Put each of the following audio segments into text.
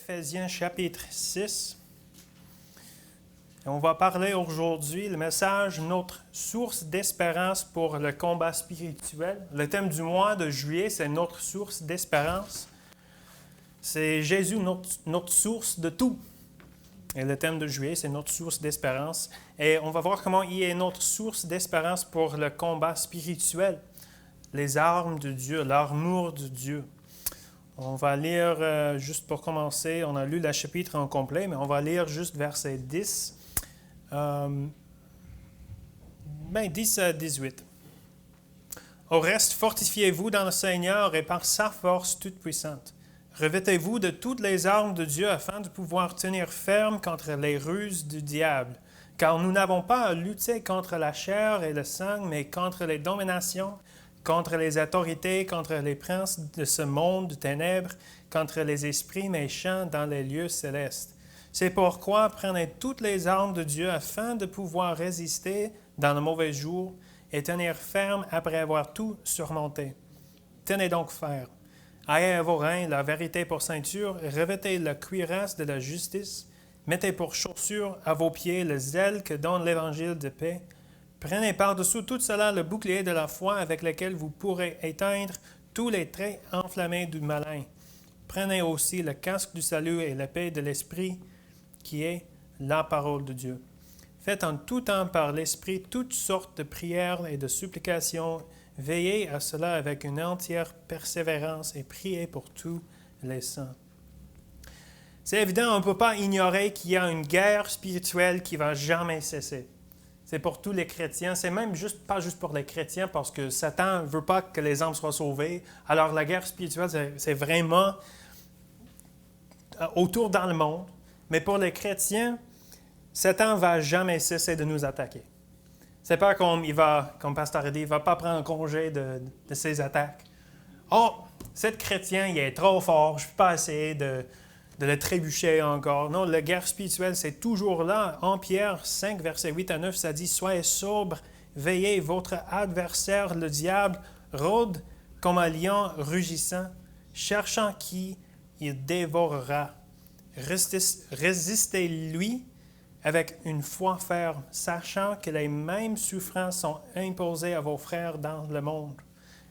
Éphésiens chapitre 6. Et on va parler aujourd'hui, le message, notre source d'espérance pour le combat spirituel. Le thème du mois de juillet, c'est notre source d'espérance. C'est Jésus, notre source de tout. Et le thème de juillet, c'est notre source d'espérance. Et on va voir comment il est notre source d'espérance pour le combat spirituel. Les armes de Dieu, l'armure de Dieu. On va lire, juste pour commencer, on a lu le chapitre en complet, mais on va lire juste verset 10. 10 à 18. Au reste, fortifiez-vous dans le Seigneur et par sa force toute puissante. Revêtez-vous de toutes les armes de Dieu afin de pouvoir tenir ferme contre les ruses du diable. Car nous n'avons pas à lutter contre la chair et le sang, mais contre les dominations, contre les autorités, contre les princes de ce monde de ténèbres, contre les esprits méchants dans les lieux célestes. C'est pourquoi prenez toutes les armes de Dieu afin de pouvoir résister dans le mauvais jour et tenir ferme après avoir tout surmonté. Tenez donc ferme. Ayez à vos reins la vérité pour ceinture, revêtez la cuirasse de la justice, mettez pour chaussure à vos pieds le zèle que donne l'évangile de paix. Prenez par-dessous tout cela le bouclier de la foi avec lequel vous pourrez éteindre tous les traits enflammés du malin. Prenez aussi le casque du salut et l'épée de l'Esprit, qui est la parole de Dieu. Faites en tout temps par l'Esprit toutes sortes de prières et de supplications. Veillez à cela avec une entière persévérance et priez pour tous les saints. C'est évident, on ne peut pas ignorer qu'il y a une guerre spirituelle qui ne va jamais cesser. C'est pour tous les chrétiens. C'est même pas juste pour les chrétiens parce que Satan ne veut pas que les âmes soient sauvées. Alors la guerre spirituelle, c'est vraiment autour dans le monde. Mais pour les chrétiens, Satan ne va jamais cesser de nous attaquer. C'est pas comme Pasteur a dit, il ne va pas prendre congé de ses attaques. Oh, cet chrétien, il est trop fort, je ne peux pas essayer de le trébucher encore. Non, la guerre spirituelle, c'est toujours là. En Pierre 5, versets 8 à 9, ça dit « Soyez sobres, veillez, votre adversaire, le diable, rôde comme un lion rugissant, cherchant qui il dévorera. Résistez-lui avec une foi ferme, sachant que les mêmes souffrances sont imposées à vos frères dans le monde. »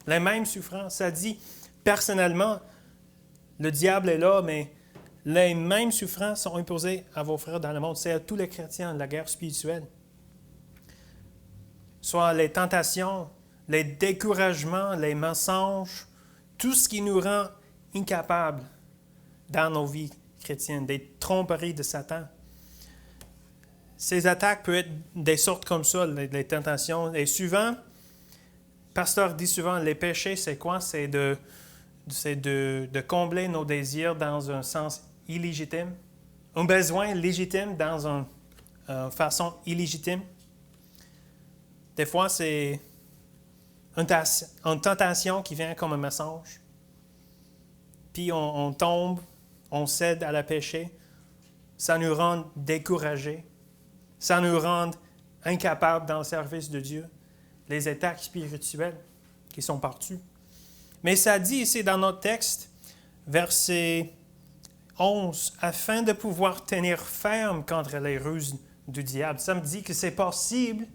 Les mêmes souffrances, ça dit personnellement, le diable est là, mais les mêmes souffrances sont imposées à vos frères dans le monde. C'est à tous les chrétiens, la guerre spirituelle. Soit les tentations, les découragements, les mensonges, tout ce qui nous rend incapables dans nos vies chrétiennes, des tromperies de Satan. Ces attaques peuvent être des sortes comme ça, les tentations. Et souvent, le pasteur dit souvent, les péchés, c'est quoi? C'est de combler nos désirs dans un sens illégitime, un besoin légitime dans une façon illégitime. Des fois, c'est une tentation qui vient comme un mensonge. Puis on tombe, on cède à la péché. Ça nous rend découragés. Ça nous rend incapables dans le service de Dieu. Les attaques spirituelles qui sont partout. Mais ça dit ici dans notre texte, verset 11, « Afin de pouvoir tenir ferme contre les ruses du diable. » Ça me dit que c'est possible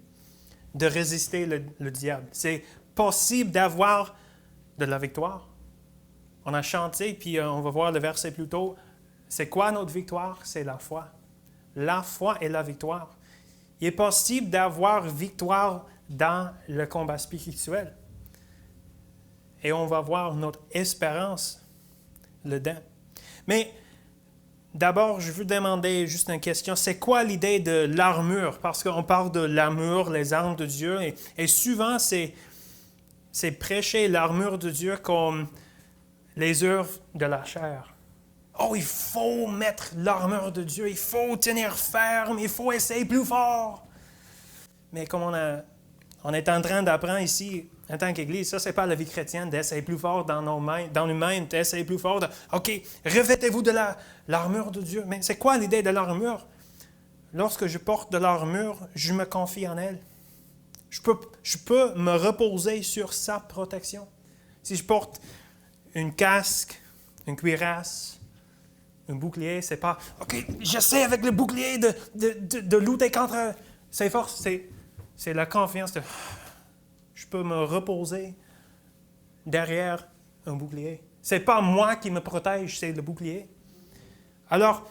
de résister le diable. C'est possible d'avoir de la victoire. On a chanté, puis on va voir le verset plus tôt. C'est quoi notre victoire? C'est la foi. La foi est la victoire. Il est possible d'avoir victoire dans le combat spirituel. Et on va voir notre espérance dedans. Mais d'abord, je veux demander juste une question. C'est quoi l'idée de l'armure? Parce qu'on parle de l'armure, les armes de Dieu. Et souvent, c'est prêcher l'armure de Dieu comme les œuvres de la chair. Oh, il faut mettre l'armure de Dieu, il faut tenir ferme, il faut essayer plus fort. Mais comme on est en train d'apprendre ici, en tant qu'Église, ça, c'est pas la vie chrétienne d'essayer plus fort dans nous-mêmes, d'essayer plus fort. OK, revêtez-vous de l'armure de Dieu. Mais c'est quoi l'idée de l'armure? Lorsque je porte de l'armure, je me confie en elle. Je peux me reposer sur sa protection. Si je porte une casque, une cuirasse, Un bouclier, c'est pas « OK, j'essaie avec le bouclier de lutter contre ses forces. » C'est la confiance de « Je peux me reposer derrière un bouclier. » C'est pas moi qui me protège, c'est le bouclier. Alors,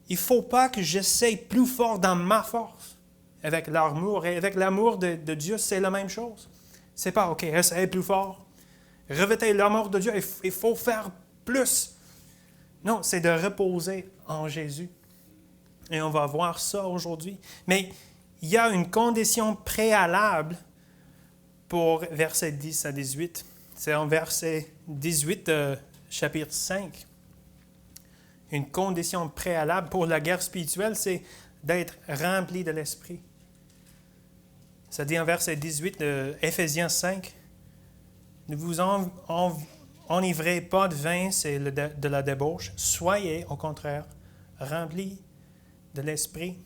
il ne faut pas que j'essaie plus fort dans ma force avec l'armure. Et avec l'amour de Dieu, c'est la même chose. C'est pas « OK, essaye plus fort. » Revêtez l'amour de Dieu, il faut faire plus. Non, c'est de reposer en Jésus. Et on va voir ça aujourd'hui. Mais il y a une condition préalable pour versets 10 à 18. C'est en verset 18 de chapitre 5. Une condition préalable pour la guerre spirituelle, c'est d'être rempli de l'Esprit. Ça dit en verset 18 de Éphésiens 5, « Ne vous enivrez pas de vin, c'est de la débauche. Soyez, au contraire, remplis de l'Esprit. »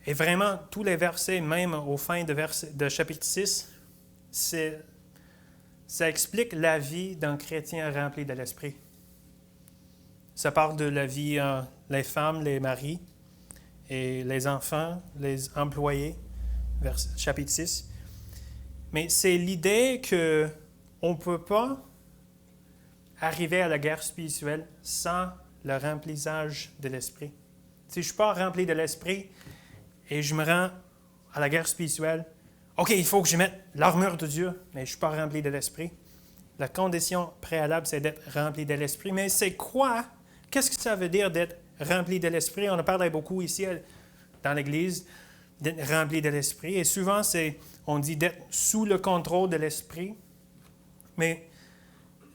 Et vraiment, tous les versets, même au fin de chapitre 6, ça explique la vie d'un chrétien rempli de l'Esprit. Ça parle de la vie, les femmes, les maris, et les enfants, les employés, chapitre 6. Mais c'est l'idée qu'on ne peut pas arriver à la guerre spirituelle sans le remplissage de l'Esprit. Si je ne suis pas rempli de l'Esprit et je me rends à la guerre spirituelle, OK, il faut que je mette l'armure de Dieu, mais je ne suis pas rempli de l'Esprit. La condition préalable, c'est d'être rempli de l'Esprit. Mais c'est quoi? Qu'est-ce que ça veut dire d'être rempli de l'Esprit? On a parlé beaucoup ici dans l'Église d'être rempli de l'Esprit. Et souvent, on dit d'être sous le contrôle de l'Esprit. Mais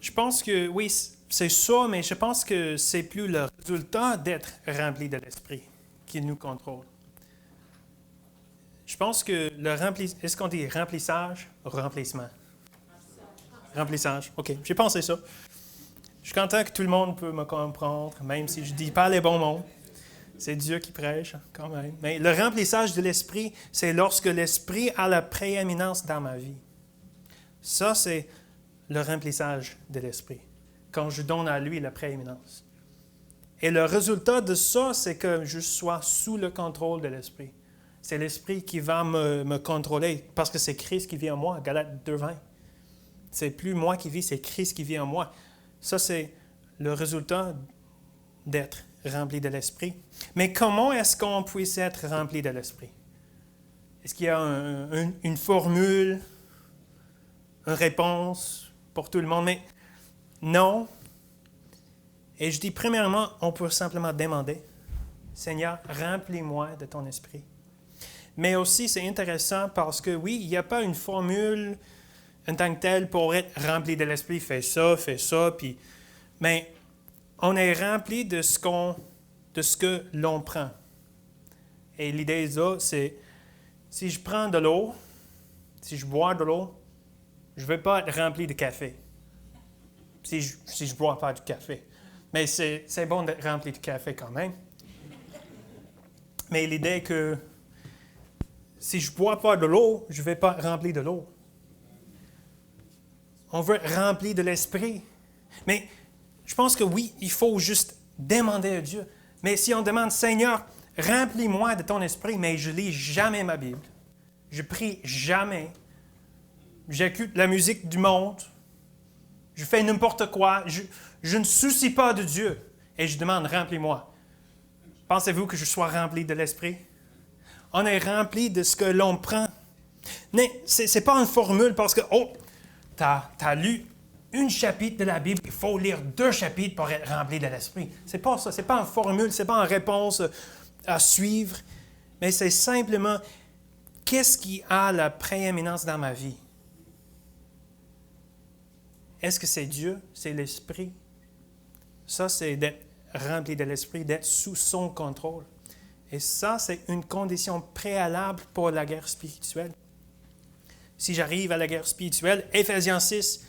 je pense que, oui, c'est ça, mais je pense que c'est plus le résultat d'être rempli de l'Esprit qui nous contrôle. Je pense que est-ce qu'on dit remplissage ou remplissement? Remplissage, OK, j'ai pensé ça. Je suis content que tout le monde peut me comprendre, même si je ne dis pas les bons mots. C'est Dieu qui prêche, quand même. Mais le remplissage de l'Esprit, c'est lorsque l'Esprit a la prééminence dans ma vie. Ça, c'est le remplissage de l'Esprit, quand je donne à lui la prééminence. Et le résultat de ça, c'est que je sois sous le contrôle de l'Esprit. C'est l'Esprit qui va me contrôler, parce que c'est Christ qui vit en moi, Galates 2:20. C'est plus moi qui vis, c'est Christ qui vit en moi. Ça, c'est le résultat d'être rempli de l'Esprit. Mais comment est-ce qu'on puisse être rempli de l'Esprit? Est-ce qu'il y a une formule, une réponse pour tout le monde? Mais non. Et je dis, premièrement, on peut simplement demander, « Seigneur, remplis-moi de ton Esprit. » Mais aussi, c'est intéressant parce que, oui, il n'y a pas une formule en tant que telle pour être rempli de l'Esprit. Fais ça, puis... Mais on est rempli de ce que l'on prend. Et l'idée là, c'est, si je prends de l'eau, si je bois de l'eau, je ne vais pas être rempli de café. Si je ne bois pas du café. Mais c'est bon d'être rempli de café quand même. Mais l'idée est que si je ne bois pas de l'eau, je ne vais pas être rempli de l'eau. On veut être rempli de l'Esprit. Mais je pense que oui, il faut juste demander à Dieu. Mais si on demande, Seigneur, remplis-moi de ton Esprit, mais je ne lis jamais ma Bible. Je prie jamais. J'écoute la musique du monde. Je fais n'importe quoi. Je ne soucie pas de Dieu. Et je demande, remplis-moi. Pensez-vous que je sois rempli de l'Esprit? On est rempli de ce que l'on prend. Mais ce n'est pas une formule parce que, tu as lu un chapitre de la Bible, il faut lire 2 chapitres pour être rempli de l'Esprit. C'est pas ça, c'est pas une formule, c'est pas une réponse à suivre, mais c'est simplement qu'est-ce qui a la prééminence dans ma vie? Est-ce que c'est Dieu? C'est l'Esprit? Ça, c'est d'être rempli de l'Esprit, d'être sous son contrôle. Et ça, c'est une condition préalable pour la guerre spirituelle. Si j'arrive à la guerre spirituelle, Éphésiens 6,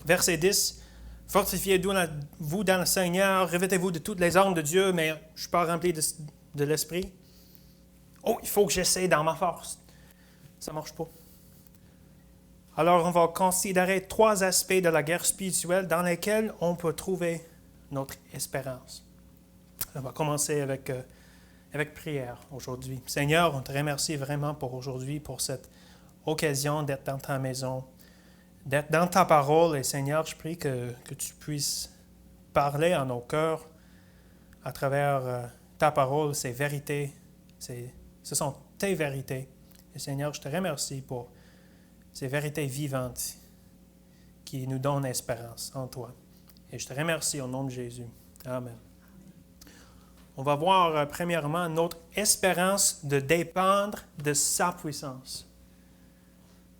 verset 10, « Fortifiez-vous dans le Seigneur, revêtez-vous de toutes les armes de Dieu, mais je ne suis pas rempli de l'Esprit. » Il faut que j'essaie dans ma force. Ça ne marche pas. Alors, on va considérer 3 aspects de la guerre spirituelle dans lesquels on peut trouver notre espérance. On va commencer avec prière aujourd'hui. Seigneur, on te remercie vraiment pour aujourd'hui, pour cette occasion d'être dans ta maison, d'être dans ta parole. Et Seigneur, je prie que tu puisses parler à nos cœurs à travers ta parole, ces vérités. Ce sont tes vérités. Et Seigneur, je te remercie pour ces vérités vivantes qui nous donnent espérance en toi. Et je te remercie au nom de Jésus. Amen. On va voir premièrement notre espérance de dépendre de sa puissance.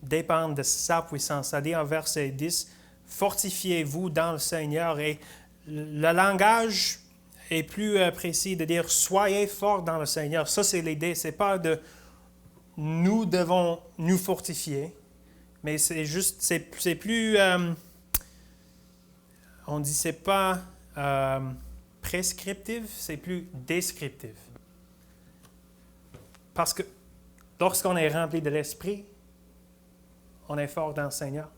Dépendre de sa puissance. Ça dit en verset 10, « Fortifiez-vous dans le Seigneur » et le langage est plus précis de dire « Soyez forts dans le Seigneur ». Ça, c'est l'idée. Ce n'est pas de « nous devons nous fortifier », mais c'est juste, c'est plus, on dit, c'est pas prescriptif, c'est plus descriptif. Parce que lorsqu'on est rempli de l'Esprit, on est fort dans le Seigneur.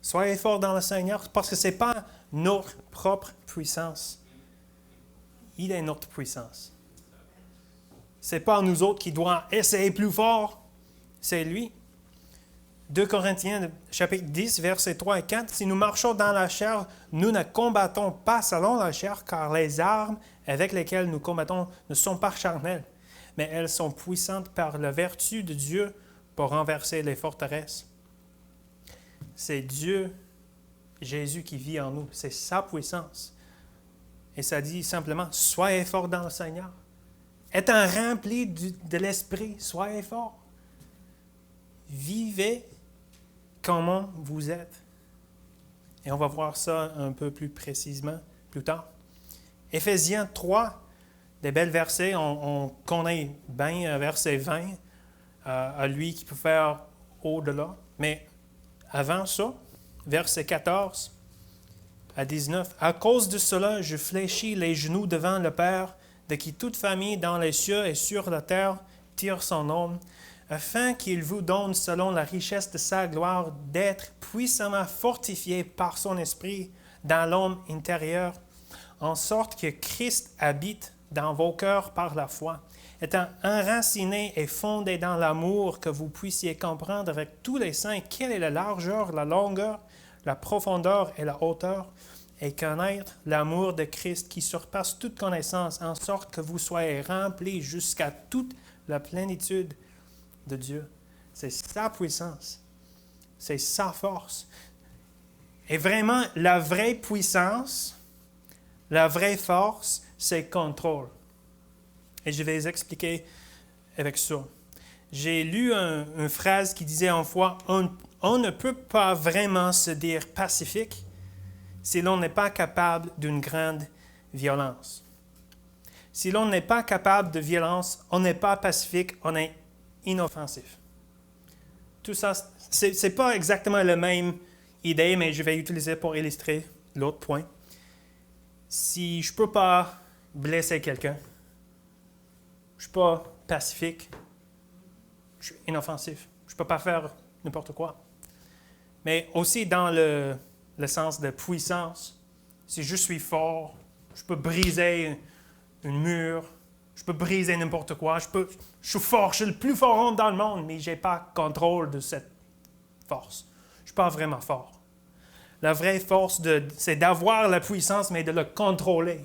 Soyez forts dans le Seigneur parce que ce n'est pas notre propre puissance. Il est notre puissance. Ce n'est pas nous autres qui devons essayer plus fort, c'est lui. 2 Corinthiens, chapitre 10, versets 3 et 4. « Si nous marchons dans la chair, nous ne combattons pas selon la chair, car les armes avec lesquelles nous combattons ne sont pas charnelles, mais elles sont puissantes par la vertu de Dieu pour renverser les forteresses. » C'est Dieu, Jésus qui vit en nous. C'est sa puissance. Et ça dit simplement, soyez forts dans le Seigneur. Étant remplis de l'Esprit, soyez forts. Vivez comment vous êtes. Et on va voir ça un peu plus précisément plus tard. Éphésiens 3, des belles versets. On connaît bien verset 20, à lui qui peut faire au-delà. Mais avant ça, verset 14 à 19. « À cause de cela, je fléchis les genoux devant le Père, de qui toute famille dans les cieux et sur la terre tire son nom, afin qu'il vous donne, selon la richesse de sa gloire, d'être puissamment fortifié par son Esprit dans l'homme intérieur, en sorte que Christ habite dans vos cœurs par la foi, étant enraciné et fondé dans l'amour, que vous puissiez comprendre avec tous les saints quelle est la largeur, la longueur, la profondeur et la hauteur, et connaître l'amour de Christ qui surpasse toute connaissance, en sorte que vous soyez remplis jusqu'à toute la plénitude de Dieu. » C'est sa puissance. C'est sa force. Et vraiment, la vraie puissance, la vraie force, c'est contrôle. Et je vais les expliquer avec ça. J'ai lu une phrase qui disait en foi, on ne peut pas vraiment se dire pacifique si l'on n'est pas capable d'une grande violence. Si l'on n'est pas capable de violence, on n'est pas pacifique, on est inoffensif. Tout ça, ce n'est pas exactement la même idée, mais je vais l'utiliser pour illustrer l'autre point. Si je ne peux pas blesser quelqu'un, je ne suis pas pacifique, je suis inoffensif. Je ne peux pas faire n'importe quoi. Mais aussi dans le sens de puissance, si je suis fort, je peux briser un mur, je peux briser n'importe quoi, je suis fort, je suis le plus fort homme dans le monde, mais je n'ai pas contrôle de cette force. Je ne suis pas vraiment fort. La vraie force, c'est d'avoir la puissance, mais de la contrôler,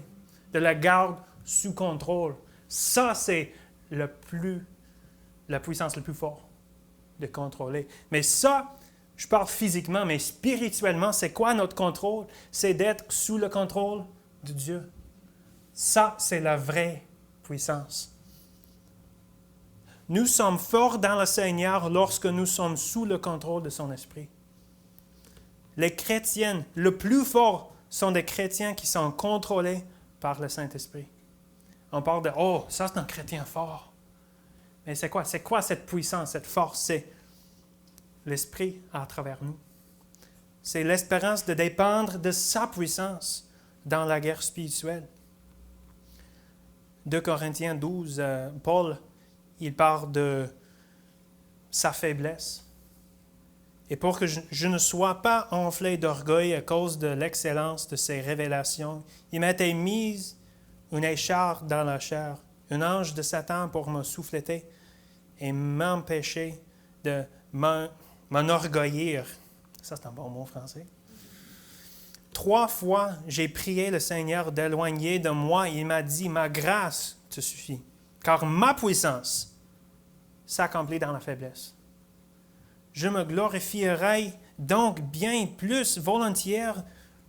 de la garder sous contrôle. Ça, c'est la puissance la plus forte, de contrôler. Mais ça, je parle physiquement, mais spirituellement, c'est quoi notre contrôle? C'est d'être sous le contrôle de Dieu. Ça, c'est la vraie puissance. Nous sommes forts dans le Seigneur lorsque nous sommes sous le contrôle de son Esprit. Les chrétiens, le plus fort, sont des chrétiens qui sont contrôlés par le Saint-Esprit. On parle de « Oh, ça c'est un chrétien fort ». Mais c'est quoi? C'est quoi cette puissance, cette force? C'est l'Esprit à travers nous. C'est l'espérance de dépendre de sa puissance dans la guerre spirituelle. 2 Corinthiens 12, Paul, il parle de sa faiblesse. et pour que je ne sois pas enflé d'orgueil à cause de l'excellence de ses révélations, il m'était mis une écharpe dans la chair, un ange de Satan pour me souffleter et m'empêcher de m'enorgueillir. Ça, c'est un bon mot français. 3 fois, j'ai prié le Seigneur d'éloigner de moi. Il m'a dit, ma grâce te suffit, car ma puissance s'accomplit dans la faiblesse. Je me glorifierai donc bien plus volontiers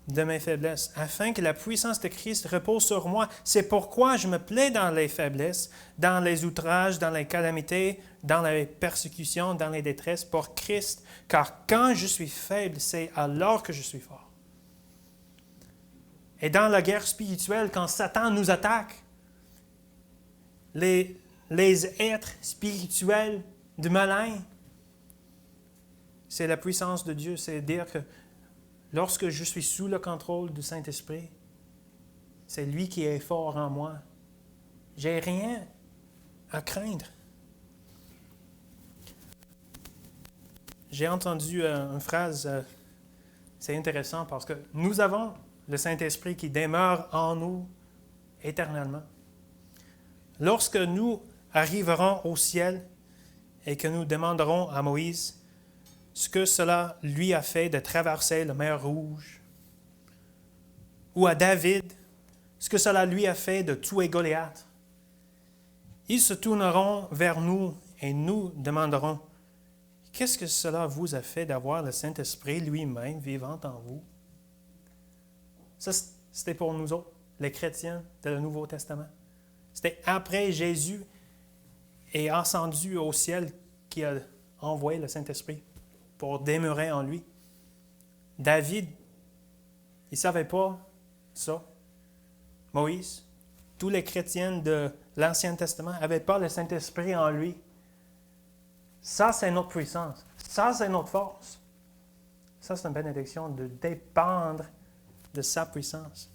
de mes faiblesses, afin que la puissance de Christ repose sur moi. C'est pourquoi je me plais dans les faiblesses, dans les outrages, dans les calamités, dans les persécutions, dans les détresses pour Christ, car quand je suis faible, c'est alors que je suis fort. Et dans la guerre spirituelle, quand Satan nous attaque, les êtres spirituels du malin, c'est la puissance de Dieu. C'est dire que lorsque je suis sous le contrôle du Saint-Esprit, c'est lui qui est fort en moi. J'ai rien à craindre. J'ai entendu une phrase, c'est intéressant parce que nous avons le Saint-Esprit qui demeure en nous éternellement. Lorsque nous arriverons au ciel et que nous demanderons à Moïse ce que cela lui a fait de traverser la mer Rouge, ou à David ce que cela lui a fait de tuer Goliath, ils se tourneront vers nous et nous demanderont « Qu'est-ce que cela vous a fait d'avoir le Saint-Esprit lui-même vivant en vous? » Ça, c'était pour nous autres, les chrétiens de le Nouveau Testament. C'était après Jésus est ascendu au ciel qui a envoyé le Saint-Esprit pour demeurer en lui. David, il ne savait pas ça. Moïse, tous les chrétiens de l'Ancien Testament n'avaient pas le Saint-Esprit en lui. Ça, c'est notre puissance. Ça, c'est notre force. Ça, c'est une bénédiction de dépendre de sa puissance.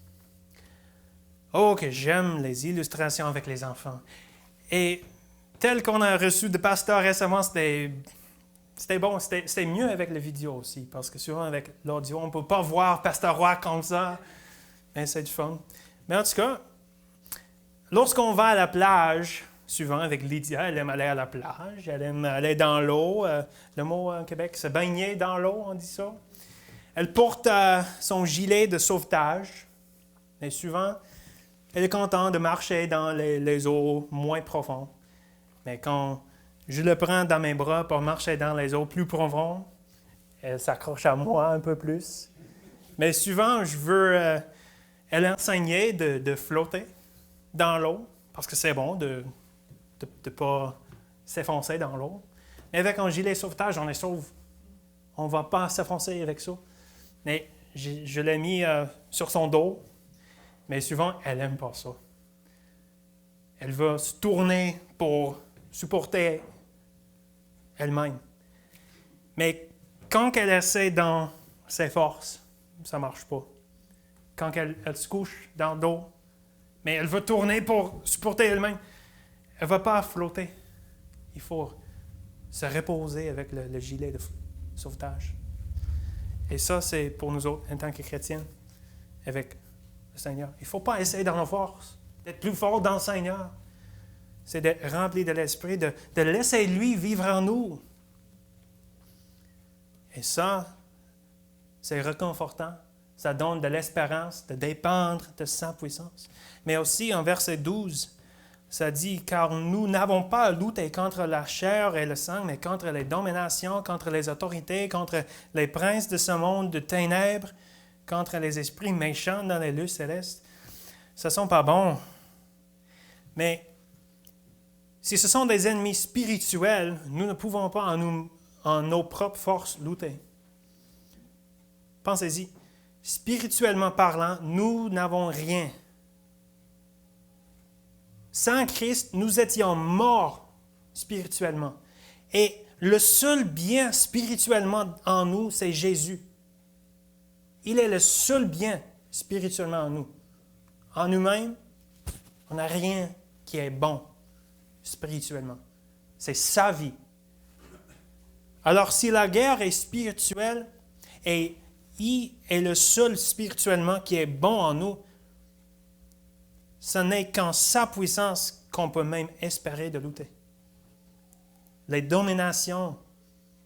Oh, que j'aime les illustrations avec les enfants. Et tel qu'on a reçu de pasteur récemment, c'était bon, c'était mieux avec la vidéo aussi, parce que souvent avec l'audio, on ne peut pas voir pasteur Roy comme ça, mais c'est du fun. Mais en tout cas, lorsqu'on va à la plage, souvent avec Lydia, elle aime aller à la plage, elle aime aller dans l'eau. Le mot en Québec, se baigner dans l'eau, on dit ça. Elle porte son gilet de sauvetage, mais souvent, elle est contente de marcher dans les eaux moins profondes. Mais quand je le prends dans mes bras pour marcher dans les eaux plus profondes, elle s'accroche à moi un peu plus. Mais souvent, je veux elle enseigner de flotter dans l'eau, parce que c'est bon de ne pas s'enfoncer dans l'eau. Mais avec un gilet de sauvetage, on est sauve. On ne va pas s'enfoncer avec ça. Mais je l'ai mis sur son dos, mais souvent, elle n'aime pas ça. Elle va se tourner pour supporter elle-même. Mais quand elle essaie dans ses forces, ça ne marche pas. Quand elle se couche dans l'eau, mais elle veut tourner pour supporter elle-même, elle ne va pas flotter. Il faut se reposer avec le gilet de sauvetage. Et ça, c'est pour nous autres, en tant que chrétiens, avec le Seigneur. Il ne faut pas essayer dans nos forces, d'être plus fort dans le Seigneur. C'est d'être rempli de l'Esprit, de laisser lui vivre en nous. Et ça, c'est réconfortant. Ça donne de l'espérance de dépendre de sa puissance. Mais aussi, en verset 12, ça dit, « Car nous n'avons pas à lutter contre la chair et le sang, mais contre les dominations, contre les autorités, contre les princes de ce monde de ténèbres, contre les esprits méchants dans les lieux célestes. » Ce ne sont pas bons. Mais si ce sont des ennemis spirituels, nous ne pouvons pas en nos propres forces lutter. Pensez-y. Spirituellement parlant, nous n'avons rien. Sans Christ, nous étions morts spirituellement. Et le seul bien spirituellement en nous, c'est Jésus. Il est le seul bien spirituellement en nous. En nous-mêmes, on n'a rien qui est bon spirituellement. C'est sa vie. Alors, si la guerre est spirituelle et il est le seul spirituellement qui est bon en nous, ce n'est qu'en sa puissance qu'on peut même espérer de lutter. Les dominations,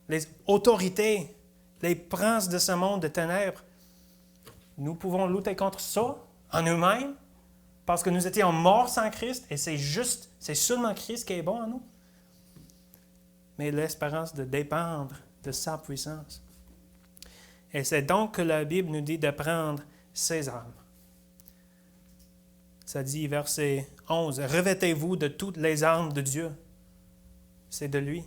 les autorités, les princes de ce monde de ténèbres, nous pouvons lutter contre ça en nous-mêmes parce que nous étions morts sans Christ et c'est seulement Christ qui est bon en nous. Mais l'espérance de dépendre de sa puissance. Et c'est donc que la Bible nous dit de prendre ses armes. Ça dit, verset 11, « Revêtez-vous de toutes les armes de Dieu. » C'est de lui.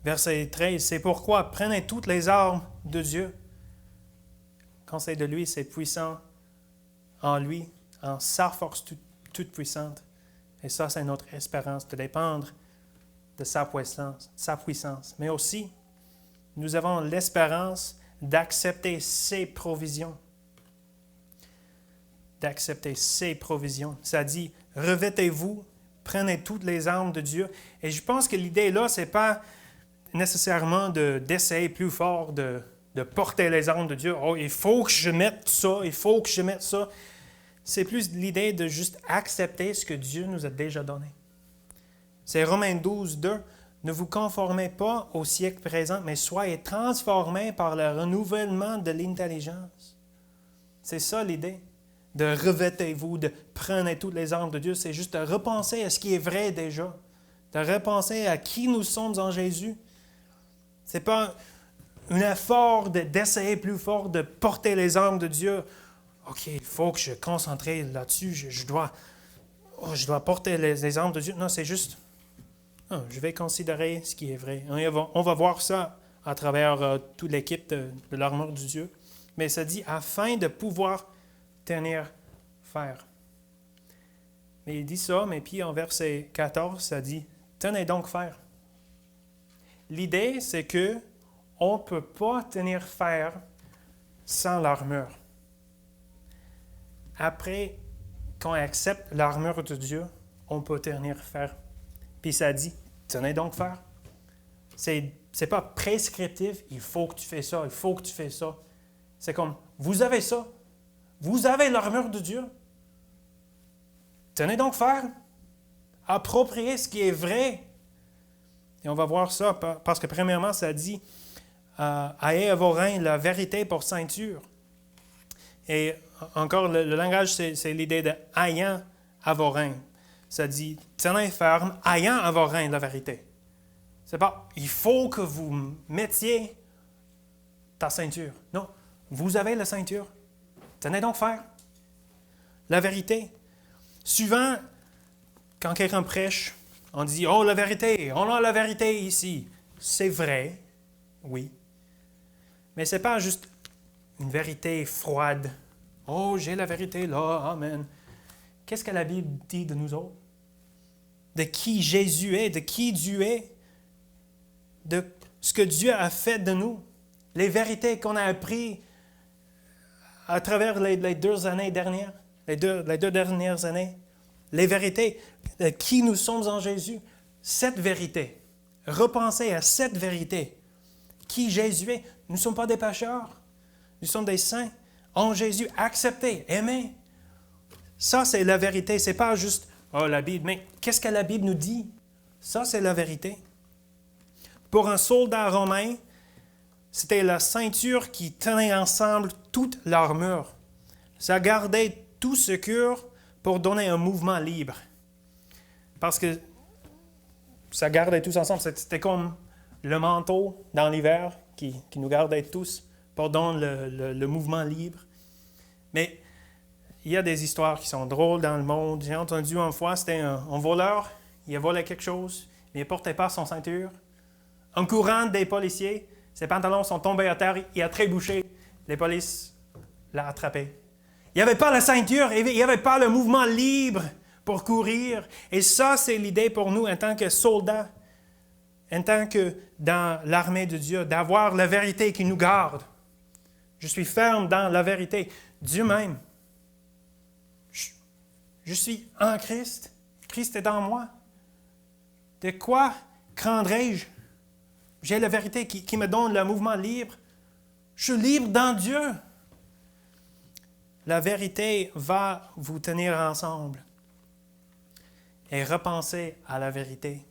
Verset 13, « C'est pourquoi prenez toutes les armes de Dieu. » Quand c'est de lui, c'est puissant en lui, en sa force toute puissante. Et ça, c'est notre espérance, de dépendre de sa puissance. Mais aussi, nous avons l'espérance d'accepter ses provisions. D'accepter ses provisions. Ça dit, revêtez-vous, prenez toutes les armes de Dieu. Et je pense que l'idée là, ce n'est pas nécessairement d'essayer plus fort de porter les armes de Dieu. Oh, il faut que je mette ça, il faut que je mette ça. C'est plus l'idée de juste accepter ce que Dieu nous a déjà donné. C'est Romains 12, 2. Ne vous conformez pas au siècle présent, mais soyez transformés par le renouvellement de l'intelligence. C'est ça l'idée. De revêtez-vous, de prenez toutes les armes de Dieu. C'est juste de repenser à ce qui est vrai déjà. De repenser à qui nous sommes en Jésus. Ce n'est pas un effort d'essayer plus fort de porter les armes de Dieu. OK, il faut que je me concentre là-dessus. Je dois porter les armes de Dieu. Non, c'est juste, je vais considérer ce qui est vrai. On va voir ça à travers toute l'équipe de l'armure de Dieu. Mais ça dit, afin de pouvoir tenir fer. Mais il dit ça, mais puis en verset 14, ça dit, tenez donc fer. L'idée, c'est que on ne peut pas tenir fer sans l'armure. Après qu'on accepte l'armure de Dieu, on peut tenir fer. Puis ça dit, tenez donc fer. C'est pas prescriptif, il faut que tu fais ça, il faut que tu fais ça. C'est comme, vous avez ça. Vous avez l'armure de Dieu. Tenez donc fer. Appropriez ce qui est vrai. Et on va voir ça parce que premièrement, ça dit, ayez à vos reins la vérité pour ceinture. Et encore, le langage, c'est l'idée de ayant à vos reins. Ça dit, tenez ferme, ayant à vos reins la vérité. C'est pas, il faut que vous mettiez ta ceinture. Non, vous avez la ceinture. Tenez donc fer. La vérité. Souvent, quand quelqu'un prêche, on dit, oh, la vérité, on a la vérité ici. C'est vrai, oui. Mais ce n'est pas juste une vérité froide. Oh, j'ai la vérité là, amen. Qu'est-ce que la Bible dit de nous autres? De qui Jésus est, de qui Dieu est, de ce que Dieu a fait de nous, les vérités qu'on a apprises à travers les 2 années dernières, les deux dernières années, les vérités de qui nous sommes en Jésus, cette vérité, repensez à cette vérité, qui Jésus est. Nous ne sommes pas des pécheurs, nous sommes des saints, en Jésus, acceptés, aimés. Ça, c'est la vérité, ce n'est pas juste, oh, la Bible, mais qu'est-ce que la Bible nous dit? Ça, c'est la vérité. Pour un soldat romain, c'était la ceinture qui tenait ensemble toute l'armure. Ça gardait tout secure pour donner un mouvement libre. Parce que ça gardait tous ensemble. C'était comme le manteau dans l'hiver qui nous gardait tous pour donner le mouvement libre. Mais il y a des histoires qui sont drôles dans le monde. J'ai entendu une fois, c'était un voleur. Il a volé quelque chose, mais il ne portait pas son ceinture. En courant des policiers, ses pantalons sont tombés à terre, il a trébuché. Les polices l'ont attrapé. Il n'y avait pas la ceinture, il n'y avait pas le mouvement libre pour courir. Et ça, c'est l'idée pour nous en tant que soldats, en tant que dans l'armée de Dieu, d'avoir la vérité qui nous garde. Je suis ferme dans la vérité. Dieu même. Je suis en Christ. Christ est en moi. De quoi craindrai-je? J'ai la vérité qui me donne le mouvement libre. Je suis libre dans Dieu. La vérité va vous tenir ensemble. Et repensez à la vérité.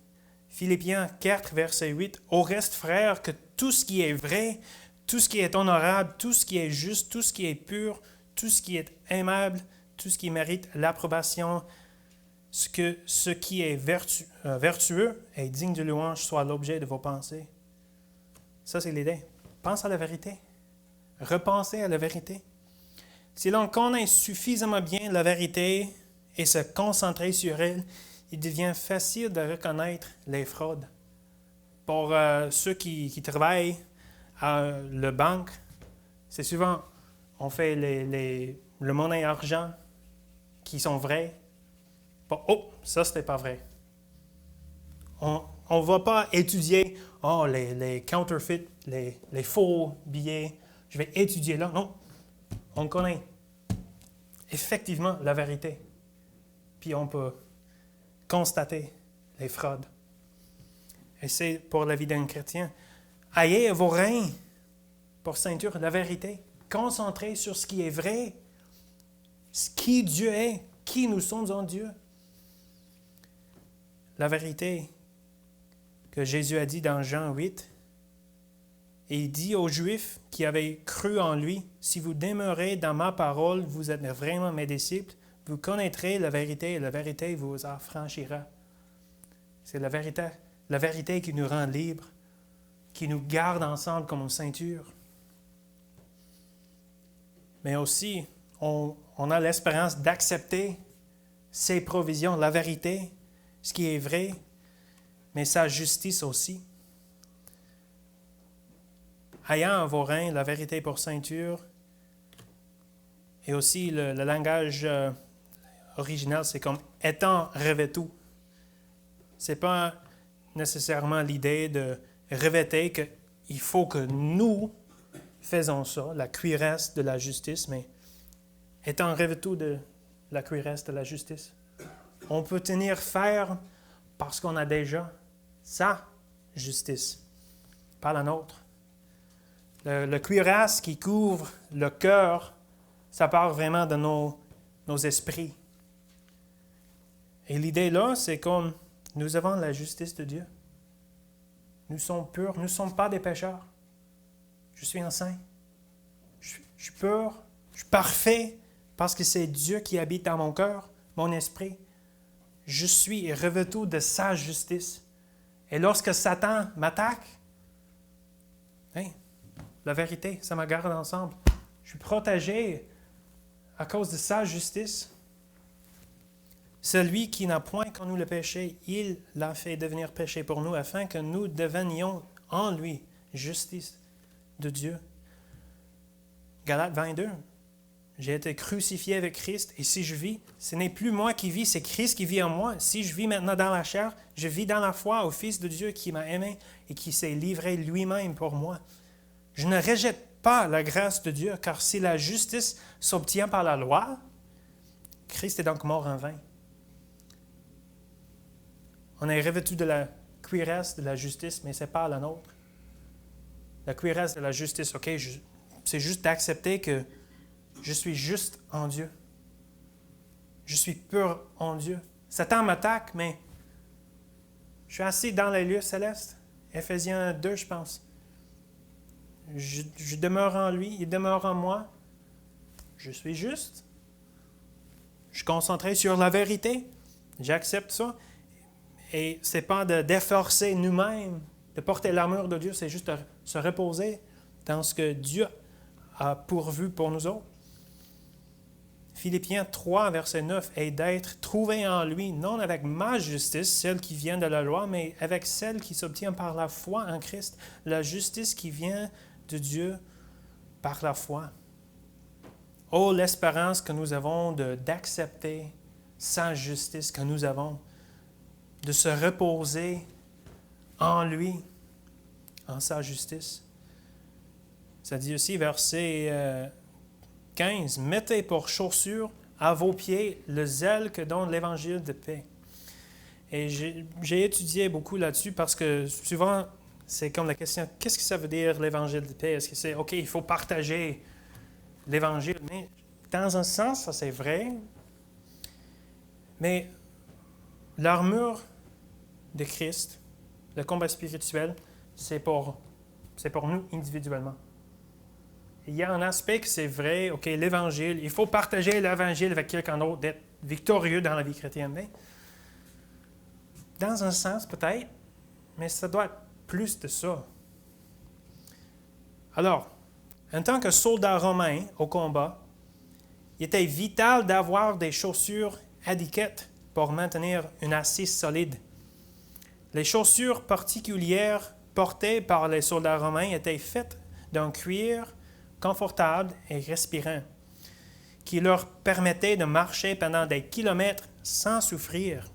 Philippiens 4, verset 8. Au reste, frères, que tout ce qui est vrai, tout ce qui est honorable, tout ce qui est juste, tout ce qui est pur, tout ce qui est aimable, tout ce qui mérite l'approbation, ce qui est vertueux et digne de louange soit l'objet de vos pensées. Ça, c'est l'idée. Pense à la vérité. Repensez à la vérité. Si l'on connaît suffisamment bien la vérité et se concentrer sur elle, il devient facile de reconnaître les fraudes. Pour ceux qui travaillent à la banque, c'est souvent, on fait le monnaie et argent qui sont vrais. Oh, ça, c'était pas vrai. On ne va pas étudier les counterfeits, les faux billets. Je vais étudier là. Non, on connaît effectivement la vérité. Puis on peut constater les fraudes. Et c'est pour la vie d'un chrétien. Ayez vos reins pour ceinture la vérité. Concentrez sur ce qui est vrai, qui Dieu est, qui nous sommes en Dieu. La vérité que Jésus a dit dans Jean 8, et il dit aux Juifs qui avaient cru en lui, « Si vous demeurez dans ma parole, vous êtes vraiment mes disciples, vous connaîtrez la vérité et la vérité vous affranchira. » C'est la vérité qui nous rend libres, qui nous garde ensemble comme une ceinture. Mais aussi, on a l'espérance d'accepter ses provisions, la vérité, ce qui est vrai, mais sa justice aussi. Ayant vos reins, la vérité pour ceinture, et aussi le langage original, c'est comme étant revêtu. Ce n'est pas nécessairement l'idée de revêter qu'il faut que nous faisons ça, la cuirasse de la justice, mais étant revêtu de la cuirasse de la justice. On peut tenir ferme parce qu'on a déjà sa justice, pas la nôtre. Le cuirasse qui couvre le cœur, ça part vraiment de nos esprits. Et l'idée là, c'est comme nous avons la justice de Dieu. Nous sommes purs, nous ne sommes pas des pécheurs. Je suis un saint. Je suis pur, je suis parfait parce que c'est Dieu qui habite dans mon cœur, mon esprit. Je suis revêtu de sa justice. Et lorsque Satan m'attaque, la vérité, ça me garde ensemble. Je suis protégé à cause de sa justice. Celui qui n'a point connu le péché, il l'a fait devenir péché pour nous, afin que nous devenions en lui justice de Dieu. Galates 22. J'ai été crucifié avec Christ, et si je vis, ce n'est plus moi qui vis, c'est Christ qui vit en moi. Si je vis maintenant dans la chair, je vis dans la foi au Fils de Dieu qui m'a aimé et qui s'est livré lui-même pour moi. Je ne rejette pas la grâce de Dieu, car si la justice s'obtient par la loi, Christ est donc mort en vain. On est revêtu de la cuirasse de la justice, mais ce n'est pas la nôtre. La cuirasse de la justice, c'est juste d'accepter que je suis juste en Dieu. Je suis pur en Dieu. Satan m'attaque, mais je suis assis dans les lieux célestes. Éphésiens 2, je pense. Je demeure en lui, il demeure en moi. Je suis juste. Je suis concentré sur la vérité. J'accepte ça. Et ce n'est pas d'efforcer nous-mêmes, de porter l'armure de Dieu, c'est juste de se reposer dans ce que Dieu a pourvu pour nous autres. Philippiens 3, verset 9, « Et d'être trouvé en lui, non avec ma justice, celle qui vient de la loi, mais avec celle qui s'obtient par la foi en Christ, la justice qui vient de Dieu par la foi. » Oh, l'espérance que nous avons d'accepter sa justice que nous avons, de se reposer en lui, en sa justice. Ça dit aussi, verset 15, « Mettez pour chaussure à vos pieds le zèle que donne l'Évangile de paix. » Et j'ai étudié beaucoup là-dessus parce que souvent, c'est comme la question, qu'est-ce que ça veut dire l'Évangile de paix? Est-ce que c'est, OK, il faut partager l'Évangile? Mais dans un sens, ça c'est vrai. Mais l'armure de Christ, le combat spirituel, c'est pour nous individuellement. Il y a un aspect que c'est vrai, OK, l'Évangile, il faut partager l'Évangile avec quelqu'un d'autre, d'être victorieux dans la vie chrétienne. Mais dans un sens, peut-être, mais ça doit être plus de ça. Alors, en tant que soldat romain au combat, il était vital d'avoir des chaussures adéquates pour maintenir une assise solide. Les chaussures particulières portées par les soldats romains étaient faites d'un cuir confortable et respirant, qui leur permettait de marcher pendant des kilomètres sans souffrir.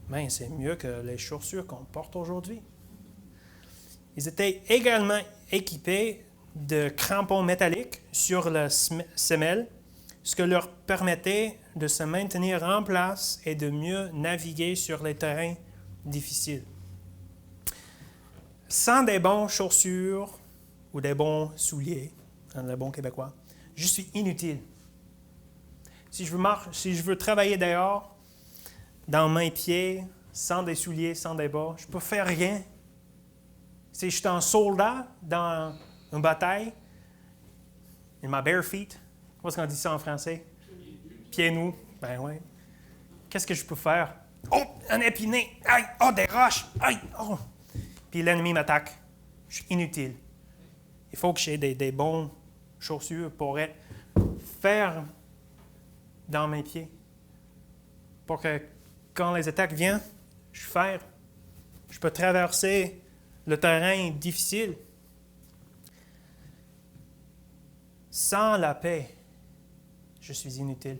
Mais c'est mieux que les chaussures qu'on porte aujourd'hui. Ils étaient également équipés de crampons métalliques sur la semelle, ce qui leur permettait de se maintenir en place et de mieux naviguer sur les terrains difficiles. Sans des bonnes chaussures ou des bons souliers, dans le bon québécois, je suis inutile. Si je veux travailler dehors, dans mes pieds, sans des souliers, sans des bas, je ne peux faire rien. Si je suis un soldat dans une bataille, in my bare feet, comment est-ce qu'on dit ça en français? Pieds nus. Ben oui. Qu'est-ce que je peux faire? Oh, un épiné! Aïe! Oh, des roches! Aïe! Oh! Puis l'ennemi m'attaque. Je suis inutile. Il faut que j'ai des bonnes chaussures pour être ferme dans mes pieds. Pour que quand les attaques viennent, je suis ferme. Je peux traverser le terrain difficile. Sans la paix, je suis inutile,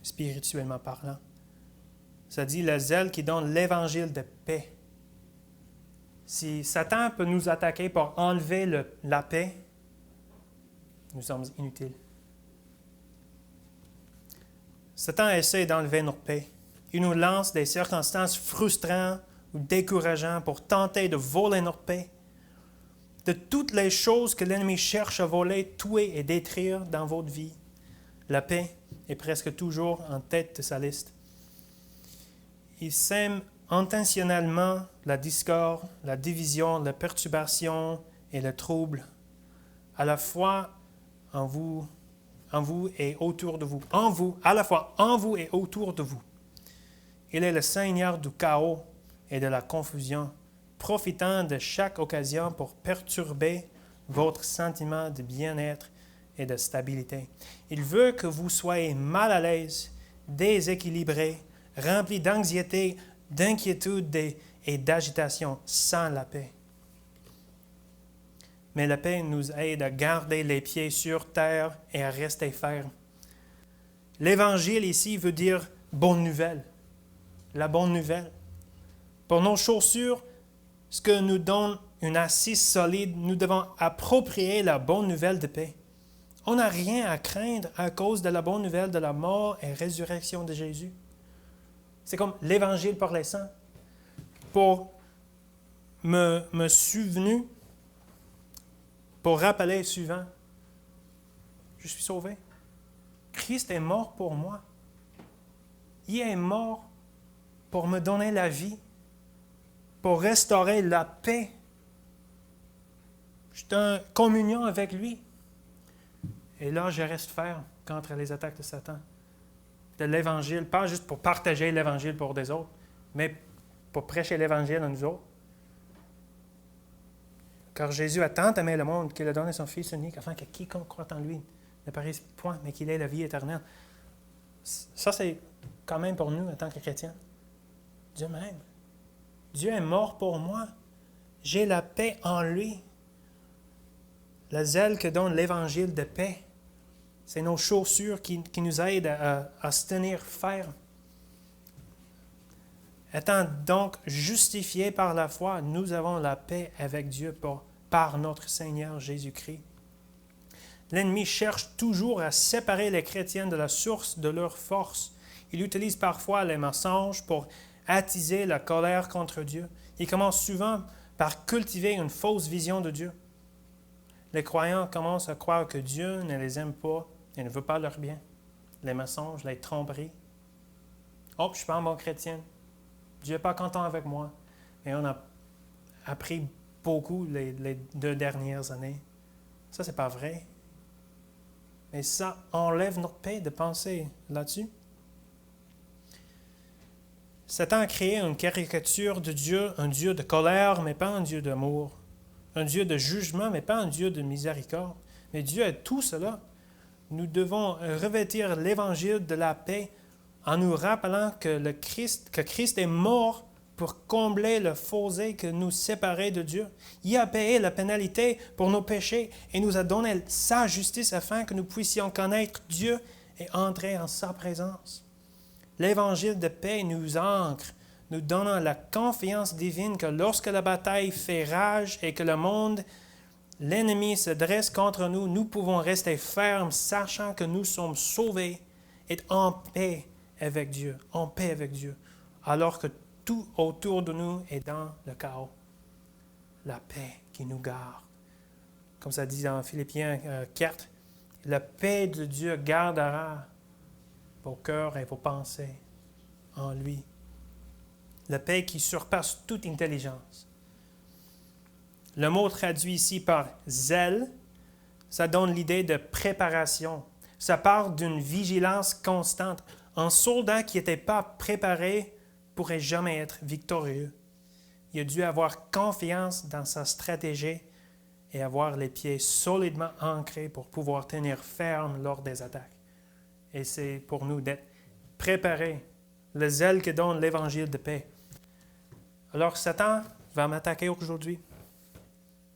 spirituellement parlant. Ça dit le zèle qui donne l'évangile de paix. Si Satan peut nous attaquer pour enlever la paix, nous sommes inutiles. Satan essaie d'enlever notre paix. Il nous lance des circonstances frustrantes ou décourageantes pour tenter de voler notre paix. De toutes les choses que l'ennemi cherche à voler, tuer et détruire dans votre vie, la paix est presque toujours en tête de sa liste. Il sème intentionnellement la discorde, la division, la perturbation et le trouble, à la fois en vous et autour de vous. À la fois en vous et autour de vous. Il est le Seigneur du chaos et de la confusion, profitant de chaque occasion pour perturber votre sentiment de bien-être et de stabilité. Il veut que vous soyez mal à l'aise, déséquilibré, rempli d'anxiété, d'inquiétude et d'agitation, sans la paix. Mais la paix nous aide à garder les pieds sur terre et à rester fermes. L'Évangile ici veut dire bonne nouvelle. La bonne nouvelle. Pour nos chaussures, ce que nous donne une assise solide, nous devons approprier la bonne nouvelle de paix. On n'a rien à craindre à cause de la bonne nouvelle de la mort et résurrection de Jésus. C'est comme l'Évangile par les saints. Pour me souvenir, pour rappeler souvent, je suis sauvé. Christ est mort pour moi. Il est mort pour me donner la vie, pour restaurer la paix. Je suis en communion avec lui. Et là, je reste ferme contre les attaques de Satan. De l'Évangile, pas juste pour partager l'Évangile pour des autres, mais pour prêcher l'Évangile à nous autres. Car Jésus a tant aimé le monde qu'il a donné son Fils unique afin que quiconque croit en lui ne périsse point, mais qu'il ait la vie éternelle. Ça, c'est quand même pour nous en tant que chrétiens. Dieu m'aime. Dieu est mort pour moi. J'ai la paix en lui. La zèle que donne l'Évangile de paix, c'est nos chaussures qui nous aident à se tenir fermes. Étant donc justifiés par la foi, nous avons la paix avec Dieu par notre Seigneur Jésus-Christ. L'ennemi cherche toujours à séparer les chrétiens de la source de leur force. Il utilise parfois les mensonges pour attiser la colère contre Dieu. Il commence souvent par cultiver une fausse vision de Dieu. Les croyants commencent à croire que Dieu ne les aime pas et ne veut pas leur bien. Les mensonges, les tromperies. « Oh, je ne suis pas un bon chrétien. Dieu n'est pas content avec moi. » Et on a appris beaucoup les 2 dernières années. Ça, c'est pas vrai. Mais ça enlève notre paix de penser là-dessus. Satan a créé une caricature de Dieu, un Dieu de colère, mais pas un Dieu d'amour. Un Dieu de jugement, mais pas un Dieu de miséricorde. Mais Dieu est tout cela. Nous devons revêtir l'évangile de la paix en nous rappelant que Christ est mort pour combler le fossé que nous séparait de Dieu. Il a payé la pénalité pour nos péchés et nous a donné sa justice afin que nous puissions connaître Dieu et entrer en sa présence. L'évangile de paix nous ancre, nous donnant la confiance divine que lorsque la bataille fait rage et que le monde, l'ennemi se dresse contre nous, nous pouvons rester fermes, sachant que nous sommes sauvés et en paix avec Dieu, alors que tout autour de nous est dans le chaos. La paix qui nous garde. Comme ça dit dans Philippiens 4, la paix de Dieu gardera vos cœurs et vos pensées en lui. La paix qui surpasse toute intelligence. Le mot traduit ici par zèle, ça donne l'idée de préparation. Ça part d'une vigilance constante. Un soldat qui n'était pas préparé ne pourrait jamais être victorieux. Il a dû avoir confiance dans sa stratégie et avoir les pieds solidement ancrés pour pouvoir tenir ferme lors des attaques. Et c'est pour nous d'être préparés, le zèle que donne l'évangile de paix. Alors Satan va m'attaquer aujourd'hui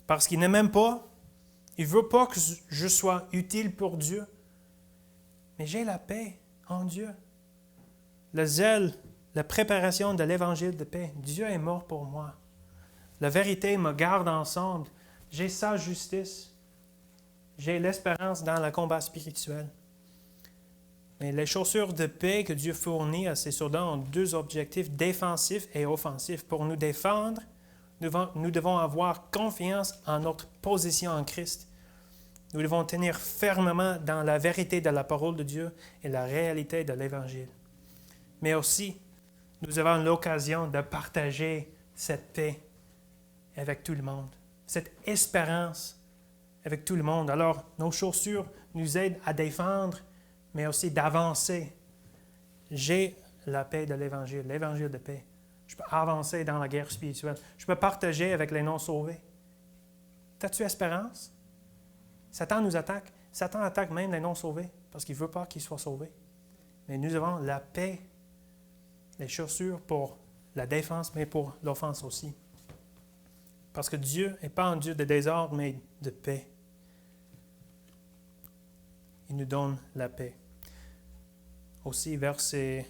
parce qu'il ne m'aime pas, il ne veut pas que je sois utile pour Dieu, mais j'ai la paix en Dieu. Le zèle, la préparation de l'évangile de paix. Dieu est mort pour moi. La vérité me garde ensemble. J'ai sa justice. J'ai l'espérance dans le combat spirituel. Mais les chaussures de paix que Dieu fournit à ses soldats ont 2 objectifs, défensifs et offensifs. Pour nous défendre, nous devons avoir confiance en notre position en Christ. Nous devons tenir fermement dans la vérité de la parole de Dieu et la réalité de l'Évangile. Mais aussi, nous avons l'occasion de partager cette paix avec tout le monde, cette espérance avec tout le monde. Alors, nos chaussures nous aident à défendre, mais aussi d'avancer. J'ai la paix de l'Évangile de paix. Je peux avancer dans la guerre spirituelle. Je peux partager avec les non-sauvés. As-tu espérance? Satan nous attaque. Satan attaque même les non-sauvés parce qu'il ne veut pas qu'ils soient sauvés. Mais nous avons la paix, les chaussures pour la défense, mais pour l'offense aussi. Parce que Dieu n'est pas un Dieu de désordre, mais de paix. Il nous donne la paix. Aussi, verset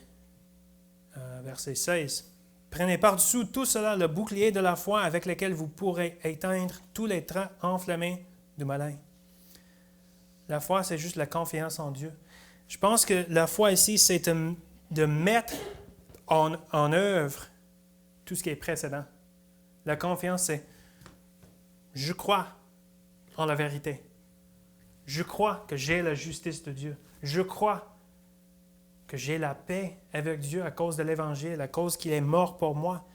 16. Prenez par-dessous tout cela le bouclier de la foi avec lequel vous pourrez éteindre tous les traits enflammés du malin. La foi, c'est juste la confiance en Dieu. Je pense que la foi ici, c'est de mettre en œuvre tout ce qui est précédent. La confiance, c'est je crois en la vérité. Je crois que j'ai la justice de Dieu. Je crois que j'ai la paix avec Dieu à cause de l'Évangile, à cause qu'il est mort pour moi.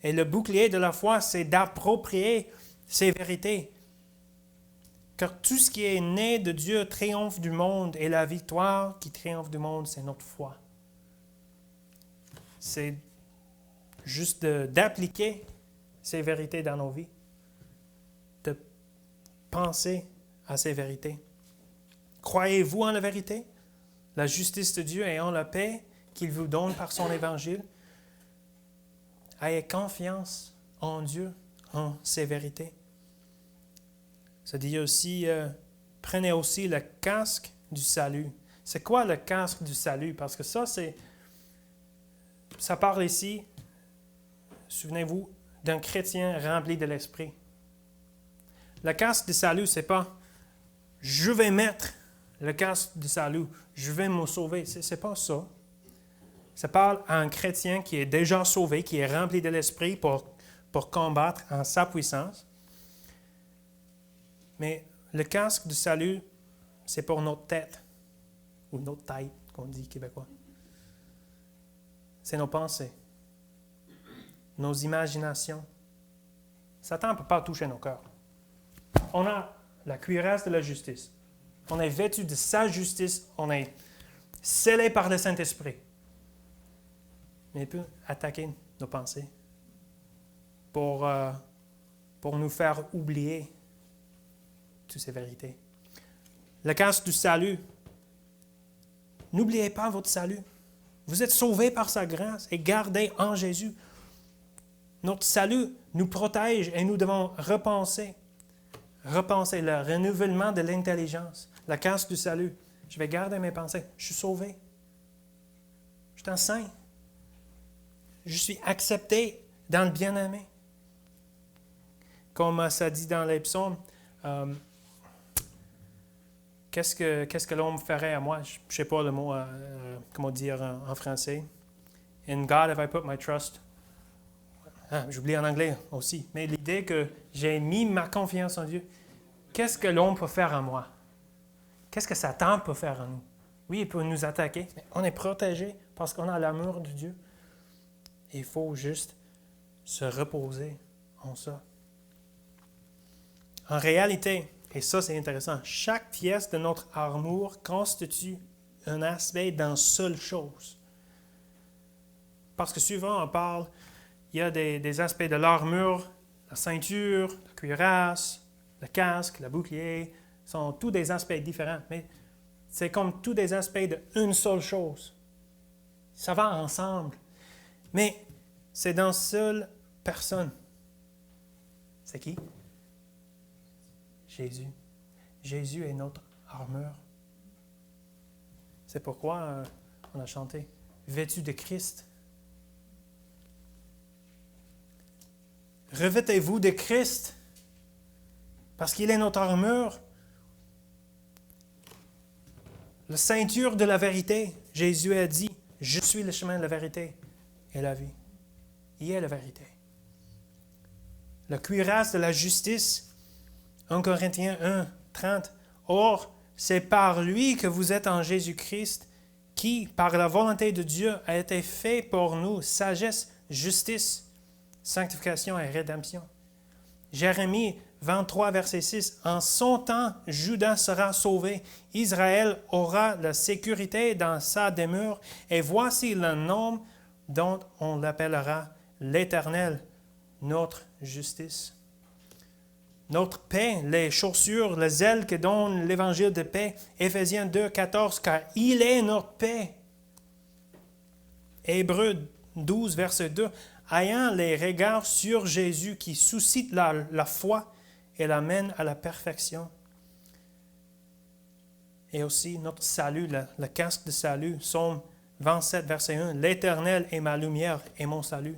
Et le bouclier de la foi, c'est d'approprier ces vérités. Car tout ce qui est né de Dieu triomphe du monde et la victoire qui triomphe du monde, c'est notre foi. C'est juste d'appliquer ces vérités dans nos vies, de penser à ces vérités. Croyez-vous en la vérité, la justice de Dieu et en la paix qu'il vous donne par son Évangile? Ayez confiance en Dieu, en ses vérités. Ça dit aussi, prenez aussi le casque du salut. C'est quoi le casque du salut? Parce que ça parle ici, souvenez-vous, d'un chrétien rempli de l'Esprit. Le casque du salut, c'est pas « je vais mettre le casque du salut, je vais me sauver ». C'est pas ça. Ça parle à un chrétien qui est déjà sauvé, qui est rempli de l'Esprit pour pour combattre en sa puissance. Mais le casque du salut, c'est pour notre tête, ou notre tête, qu'on dit québécois. C'est nos pensées, nos imaginations. Satan ne peut pas toucher nos cœurs. On a la cuirasse de la justice. On est vêtu de sa justice. On est scellé par le Saint-Esprit. Mais il peut attaquer nos pensées pour nous faire oublier toutes ces vérités. Le casque du salut. N'oubliez pas votre salut. Vous êtes sauvés par sa grâce et gardés en Jésus. Notre salut nous protège et nous devons repenser le renouvellement de l'intelligence, le casque du salut. Je vais garder mes pensées. Je suis sauvé. Je suis saint. Je suis accepté dans le bien-aimé. Comme ça dit dans les psaumes, qu'est-ce que l'homme ferait à moi? Je ne sais pas le mot, comment dire en français. In God have I put my trust. J'oublie en anglais aussi. Mais l'idée que j'ai mis ma confiance en Dieu, qu'est-ce que l'homme peut faire en moi? Qu'est-ce que Satan peut faire en nous? Oui, il peut nous attaquer, mais on est protégé parce qu'on a l'amour de Dieu. Et il faut juste se reposer en ça. En réalité, et ça c'est intéressant, chaque pièce de notre armure constitue un aspect d'une seule chose. Parce que souvent on parle, il y a des aspects de l'armure, la ceinture, la cuirasse, le casque, le bouclier, sont tous des aspects différents, mais c'est comme tous des aspects d'une seule chose. Ça va ensemble. Mais c'est dans une seule personne. C'est qui? Jésus. Jésus est notre armure. C'est pourquoi on a chanté « Vêtu de Christ ». Revêtez-vous de Christ, parce qu'il est notre armure. La ceinture de la vérité, Jésus a dit, « Je suis le chemin de la vérité et la vie ». Il est la vérité. La cuirasse de la justice, 1 Corinthiens 1, 30. « Or, c'est par lui que vous êtes en Jésus-Christ, qui, par la volonté de Dieu, a été fait pour nous sagesse, justice, sanctification et rédemption. » Jérémie 23, verset 6. « En son temps, Juda sera sauvé. Israël aura la sécurité dans sa demeure. Et voici le nom dont on l'appellera l'Éternel, notre justice. » Notre paix, les chaussures, le zèle que donne l'évangile de paix, Éphésiens 2, 14, car il est notre paix. Hébreux 12, verset 2, ayant les regards sur Jésus qui suscite la foi et l'amène à la perfection. Et aussi notre salut, le casque de salut, Psaume 27, verset 1, l'Éternel est ma lumière et mon salut.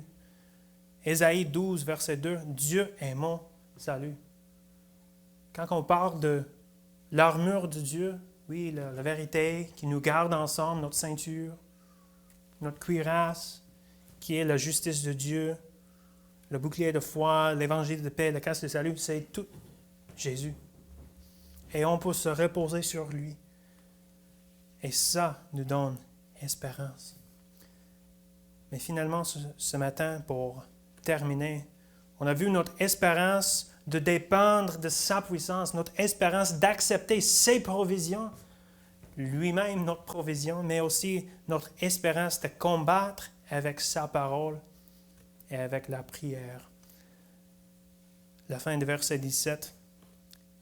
Ésaïe 12, verset 2, Dieu est mon salut. Quand on parle de l'armure de Dieu, oui, la vérité qui nous garde ensemble, notre ceinture, notre cuirasse, qui est la justice de Dieu, le bouclier de foi, l'évangile de paix, le casque de salut, c'est tout Jésus. Et on peut se reposer sur lui. Et ça nous donne espérance. Mais finalement, ce matin, pour terminer, on a vu notre espérance de dépendre de sa puissance, notre espérance d'accepter ses provisions, lui-même notre provision, mais aussi notre espérance de combattre avec sa parole et avec la prière. La fin du verset 17.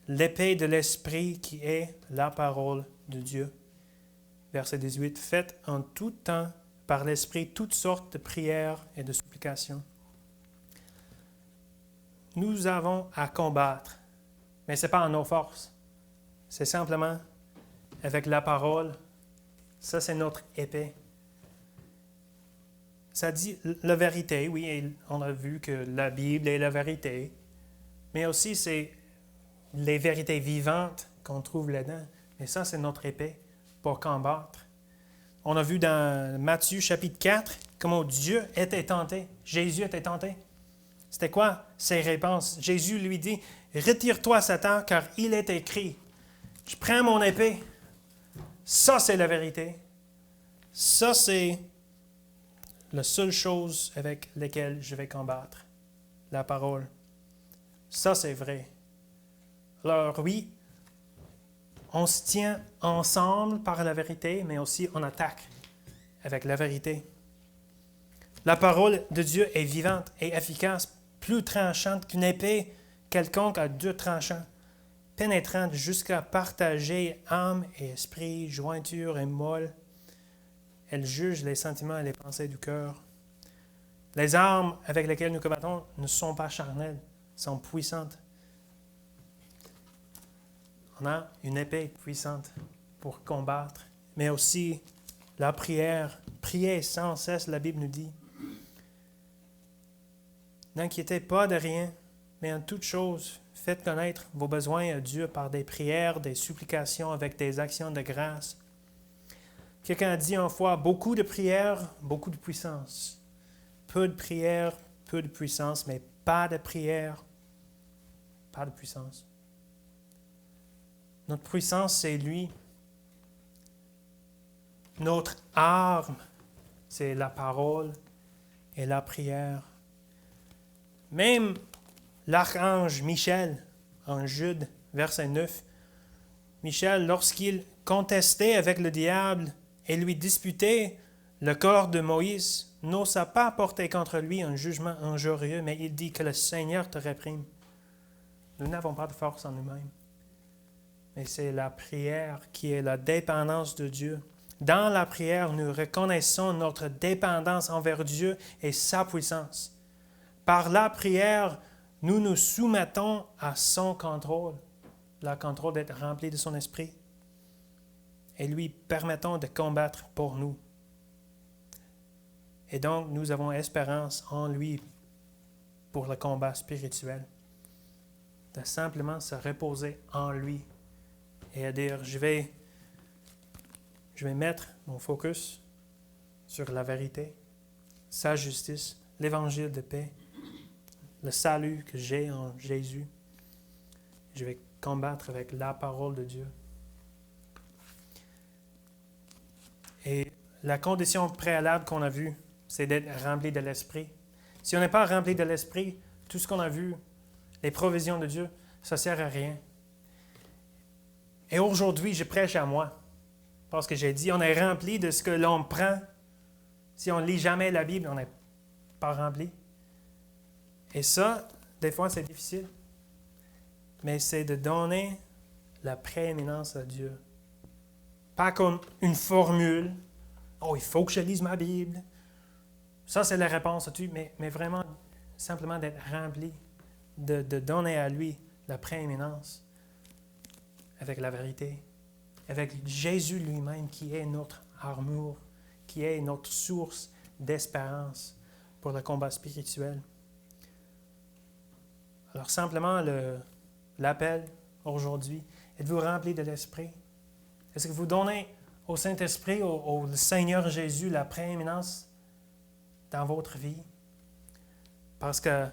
L'épée de l'Esprit qui est la parole de Dieu. Verset 18. Faites en tout temps par l'Esprit toutes sortes de prières et de supplications. Nous avons à combattre, mais ce n'est pas en nos forces. C'est simplement avec la parole. Ça, c'est notre épée. Ça dit la vérité, oui, et on a vu que la Bible est la vérité, mais aussi c'est les vérités vivantes qu'on trouve là-dedans. Et ça, c'est notre épée pour combattre. On a vu dans Matthieu chapitre 4 comment Dieu était tenté, Jésus était tenté. C'était quoi ses réponses? Jésus lui dit, « Retire-toi, Satan, car il est écrit, je prends mon épée. » Ça, c'est la vérité. Ça, c'est la seule chose avec laquelle je vais combattre. La parole. Ça, c'est vrai. Alors oui, on se tient ensemble par la vérité, mais aussi on attaque avec la vérité. La parole de Dieu est vivante et efficace, plus tranchante qu'une épée quelconque à 2 tranchants, pénétrante jusqu'à partager âme et esprit, jointure et moelle. Elle juge les sentiments et les pensées du cœur. Les armes avec lesquelles nous combattons ne sont pas charnelles, sont puissantes. On a une épée puissante pour combattre, mais aussi la prière. Priez sans cesse, la Bible nous dit. N'inquiétez pas de rien, mais en toute chose, faites connaître vos besoins à Dieu par des prières, des supplications avec des actions de grâce. Quelqu'un a dit une fois, beaucoup de prières, beaucoup de puissance. Peu de prières, peu de puissance, mais pas de prière, pas de puissance. Notre puissance, c'est lui. Notre arme, c'est la parole et la prière. Même l'archange Michel, en Jude, verset 9, Michel, lorsqu'il contestait avec le diable et lui disputait le corps de Moïse, n'osa pas porter contre lui un jugement injurieux, mais il dit que le Seigneur te réprime. Nous n'avons pas de force en nous-mêmes, mais c'est la prière qui est la dépendance de Dieu. Dans la prière, nous reconnaissons notre dépendance envers Dieu et sa puissance. Par la prière, nous nous soumettons à son contrôle, le contrôle d'être rempli de son esprit, et lui permettons de combattre pour nous. Et donc, nous avons espérance en lui pour le combat spirituel, de simplement se reposer en lui et à dire, je vais mettre mon focus sur la vérité, sa justice, l'évangile de paix, le salut que j'ai en Jésus. Je vais combattre avec la parole de Dieu. Et la condition préalable qu'on a vue, c'est d'être rempli de l'Esprit. Si on n'est pas rempli de l'Esprit, tout ce qu'on a vu, les provisions de Dieu, ça ne sert à rien. Et aujourd'hui, je prêche à moi. Parce que j'ai dit, on est rempli de ce que l'on prend. Si on ne lit jamais la Bible, on n'est pas rempli. Et ça, des fois, c'est difficile. Mais c'est de donner la prééminence à Dieu. Pas comme une formule. Oh, il faut que je lise ma Bible. Ça, c'est la réponse à tout. Mais vraiment, simplement d'être rempli, de donner à lui la prééminence avec la vérité, avec Jésus lui-même qui est notre armure, qui est notre source d'espérance pour le combat spirituel. Alors simplement l'appel aujourd'hui, êtes-vous rempli de l'Esprit? Est-ce que vous donnez au Saint-Esprit, au Seigneur Jésus, la prééminence dans votre vie? Parce que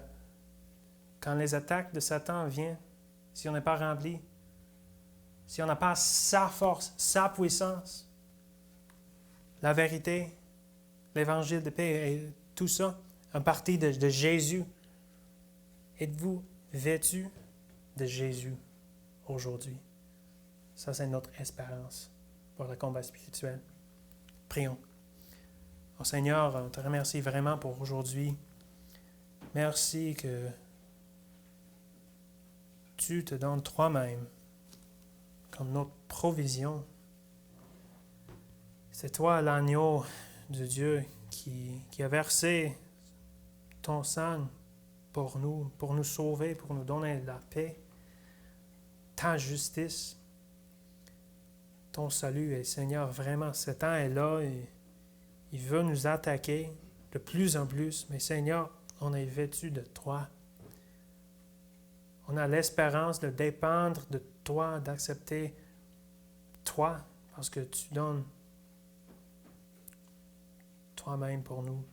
quand les attaques de Satan viennent, si on n'est pas rempli, si on n'a pas sa force, sa puissance, la vérité, l'évangile de paix et tout ça, en partie de Jésus, êtes-vous vêtus de Jésus aujourd'hui? Ça, c'est notre espérance pour le combat spirituel. Prions. Oh Seigneur, on te remercie vraiment pour aujourd'hui. Merci que tu te donnes toi-même comme notre provision. C'est toi l'agneau de Dieu qui a versé ton sang pour nous sauver, pour nous donner la paix, ta justice, ton salut. Et Seigneur, vraiment, ce temps est là et il veut nous attaquer de plus en plus. Mais Seigneur, on est vêtu de toi. On a l'espérance de dépendre de toi, d'accepter toi, parce que tu donnes toi-même pour nous.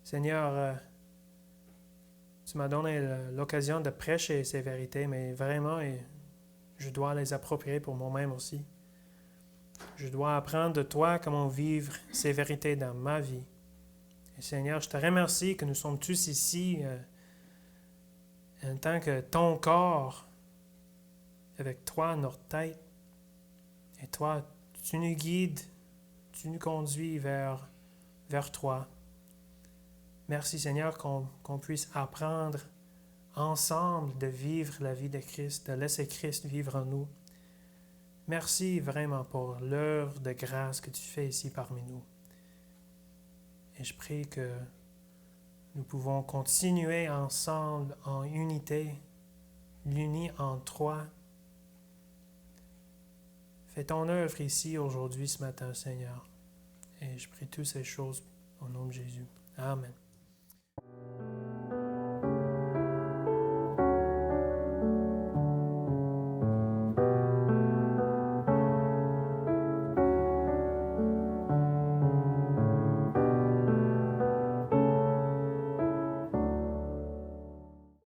Seigneur, Tu m'as donné l'occasion de prêcher ces vérités, mais vraiment, je dois les approprier pour moi-même aussi. Je dois apprendre de toi comment vivre ces vérités dans ma vie. Et Seigneur, je te remercie que nous sommes tous ici en tant que ton corps, avec toi, notre tête. Et toi, tu nous guides, tu nous conduis vers toi. Merci Seigneur qu'on puisse apprendre ensemble de vivre la vie de Christ, de laisser Christ vivre en nous. Merci vraiment pour l'œuvre de grâce que tu fais ici parmi nous. Et je prie que nous pouvons continuer ensemble en unité, l'unis en toi. Fais ton œuvre ici aujourd'hui, ce matin, Seigneur. Et je prie toutes ces choses au nom de Jésus. Amen.